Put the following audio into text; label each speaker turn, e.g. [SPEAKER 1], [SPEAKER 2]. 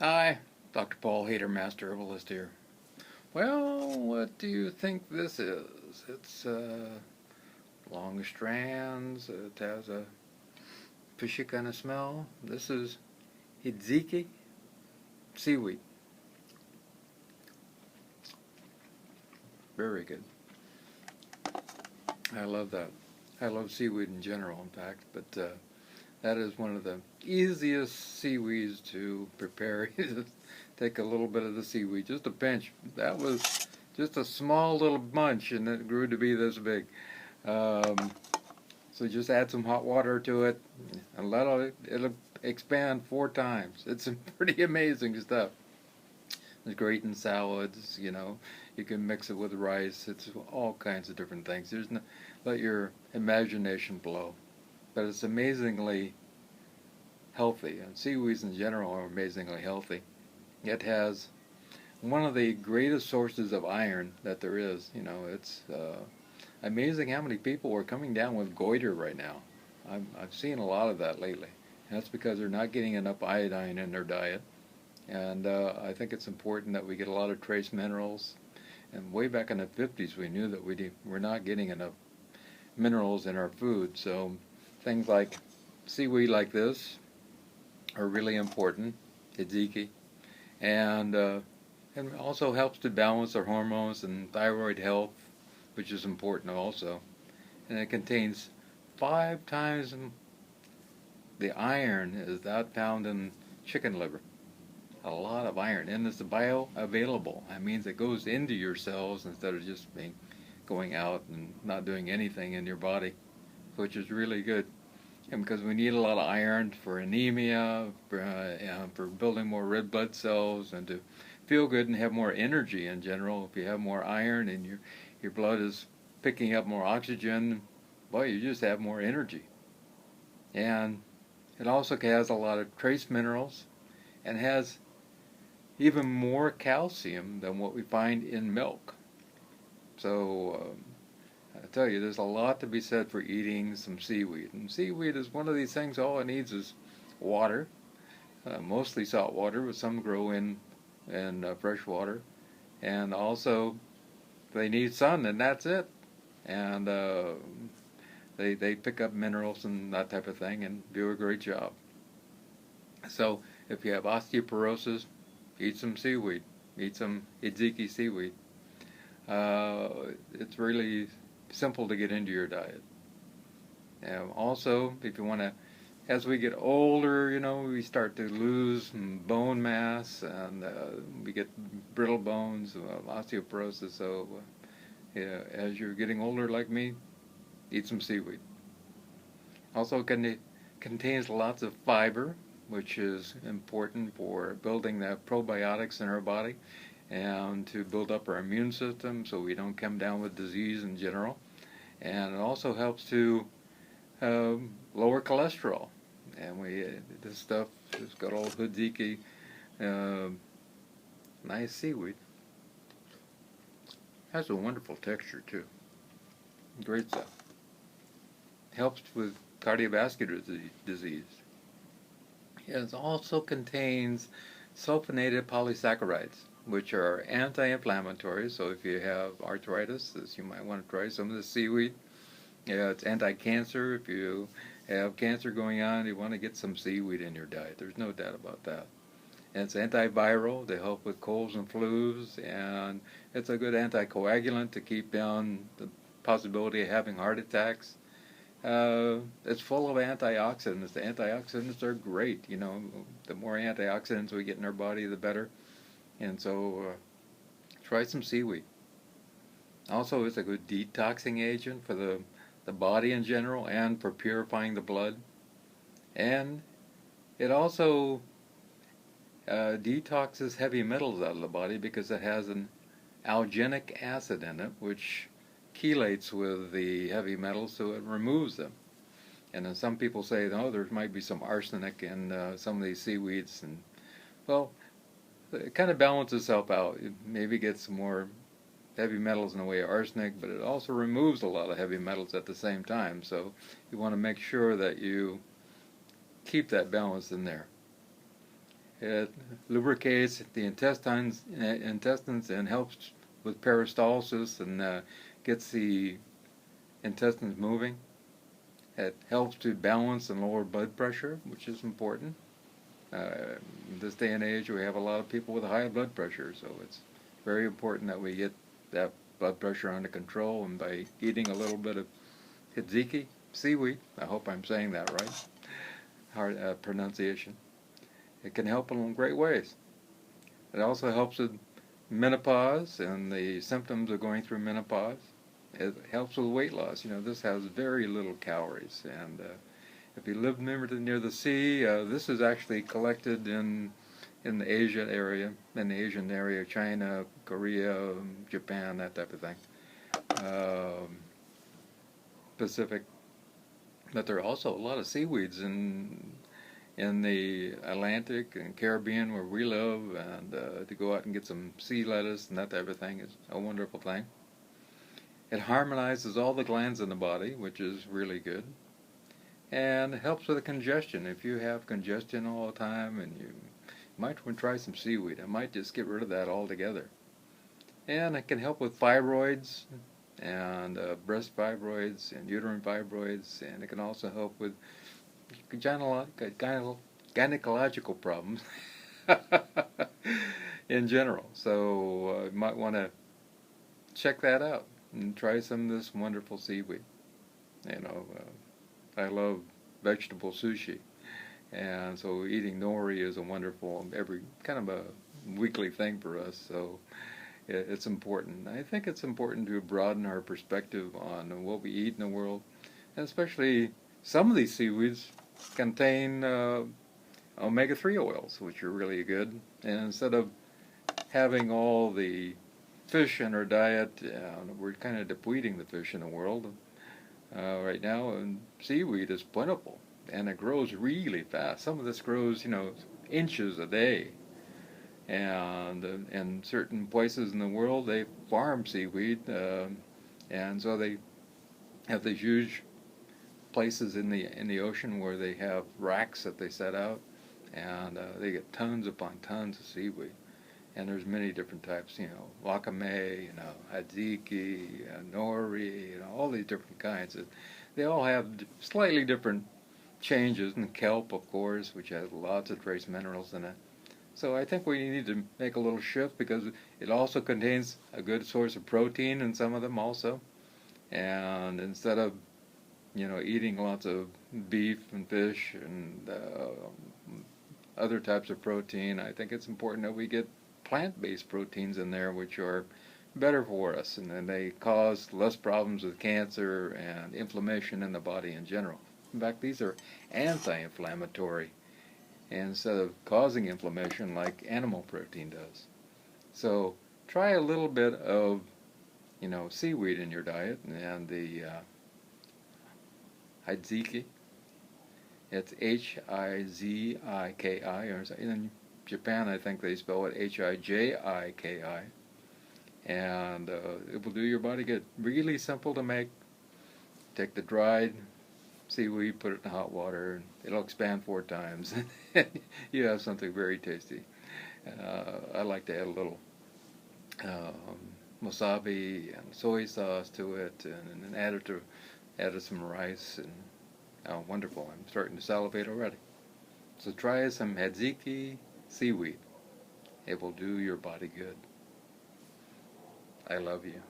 [SPEAKER 1] Hi, Dr. Paul Haider, Master Herbalist here. Well, what do you think this is? It's long strands. It has a fishy kind of smell. This is Hijiki Seaweed. Very good. I love that. I love seaweed in general, in fact, but that is one of the easiest seaweeds to prepare. You just take a little bit of the seaweed, just a pinch. That was just a small little bunch, and it grew to be this big. Um, so just add some hot water to it, and it'll expand 4 times. It's pretty amazing stuff. It's great in salads. You can mix it with rice. It's all kinds of different things. Let your imagination blow. But it's amazingly healthy, and seaweeds in general are amazingly healthy. It has one of the greatest sources of iron that there is. It's amazing how many people are coming down with goiter right now. I've seen a lot of that lately. And that's because they're not getting enough iodine in their diet. And I think it's important that we get a lot of trace minerals. And way back in the 50s, we knew that we're not getting enough minerals in our food. So things like seaweed like this are really important. Hiziki. And it also helps to balance our hormones and thyroid health, which is important also. And it contains 5 times the iron is that found in chicken liver. A lot of iron, and it's bioavailable. That means it goes into your cells instead of just going out and not doing anything in your body, which is really good. And because we need a lot of iron for anemia, for building more red blood cells, and to feel good and have more energy in general. If you have more iron and your blood is picking up more oxygen, boy, you just have more energy. And it also has a lot of trace minerals and has even more calcium than what we find in milk. So I tell you, there's a lot to be said for eating some seaweed. And seaweed is one of these things, all it needs is water, mostly salt water, but some grow in fresh water. And also, they need sun, and that's it. And they pick up minerals and that type of thing and do a great job. So if you have osteoporosis, eat some seaweed. Eat some Hijiki seaweed. It's really simple to get into your diet. And also, if you want to, as we get older, we start to lose bone mass, and we get brittle bones, osteoporosis. So, yeah, as you're getting older like me, eat some seaweed. Also, it contains lots of fiber, which is important for building the probiotics in our body and to build up our immune system so we don't come down with disease in general. And it also helps to lower cholesterol. And this stuff, this good old Hijiki, uh, nice seaweed, has a wonderful texture too. Great stuff. Helps with cardiovascular disease. It also contains sulfated polysaccharides, which are anti-inflammatory. So if you have arthritis, you might want to try some of the seaweed. Yeah, it's anti-cancer. If you have cancer going on, you want to get some seaweed in your diet. There's no doubt about that. And it's antiviral to help with colds and flus, and it's a good anticoagulant to keep down the possibility of having heart attacks. It's full of antioxidants. The antioxidants are great. The more antioxidants we get in our body, the better. And so try some seaweed. Also, it's a good detoxing agent for the body in general and for purifying the blood. And it also detoxes heavy metals out of the body because it has an alginic acid in it, which chelates with the heavy metals, so it removes them. And then some people say, oh, there might be some arsenic in some of these seaweeds. And, well, it kind of balances itself out. It maybe gets some more heavy metals in the way of arsenic, but it also removes a lot of heavy metals at the same time. So you want to make sure that you keep that balance in there. It lubricates the intestines and helps with peristalsis and gets the intestines moving. It helps to balance and lower blood pressure, which is important. In this day and age, we have a lot of people with high blood pressure, so it's very important that we get that blood pressure under control, and by eating a little bit of Hijiki Seaweed, I hope I'm saying that right, hard pronunciation, it can help in great ways. It also helps with menopause and the symptoms of going through menopause. It helps with weight loss. You know, this has very little calories, and if you live near the sea, this is actually collected in the Asian area, China, Korea, Japan, that type of thing, Pacific. But there are also a lot of seaweeds in the Atlantic and Caribbean where we live, and to go out and get some sea lettuce and that type of thing is a wonderful thing. It harmonizes all the glands in the body, which is really good. And it helps with the congestion. If you have congestion all the time, and you might want to try some seaweed, it might just get rid of that altogether. And it can help with fibroids and breast fibroids and uterine fibroids, and it can also help with gynecological problems in general. So you might want to check that out and try some of this wonderful seaweed. You know, I love vegetable sushi, and so eating nori is a wonderful, kind of a weekly thing for us. So it's important. I think it's important to broaden our perspective on what we eat in the world, and especially some of these seaweeds contain omega-3 oils, which are really good. And instead of having all the fish in our diet, we're kind of depleting the fish in the world right now, and seaweed is plentiful, and it grows really fast. Some of this grows, inches a day. And in certain places in the world, they farm seaweed, and so they have these huge places in the ocean where they have racks that they set out, and they get tons upon tons of seaweed. And there's many different types, wakame, hijiki, nori, all these different kinds. They all have slightly different changes, and kelp, of course, which has lots of trace minerals in it. So I think we need to make a little shift, because it also contains a good source of protein in some of them also. And instead of, eating lots of beef and fish and other types of protein, I think it's important that we get plant-based proteins in there, which are better for us, and then they cause less problems with cancer and inflammation in the body in general. In fact, these are anti-inflammatory instead of causing inflammation like animal protein does. So try a little bit of, seaweed in your diet, and the Hiziki. It's Hiziki, or in Japan, I think they spell it Hijiki, and it will do your body good. Really simple to make. Take the dried seaweed, put it in hot water, and it'll expand 4 times. You have something very tasty. I like to add a little wasabi and soy sauce to it, and add some rice, and wonderful. I'm starting to salivate already. So try some Hiziki seaweed. It will do your body good. I love you.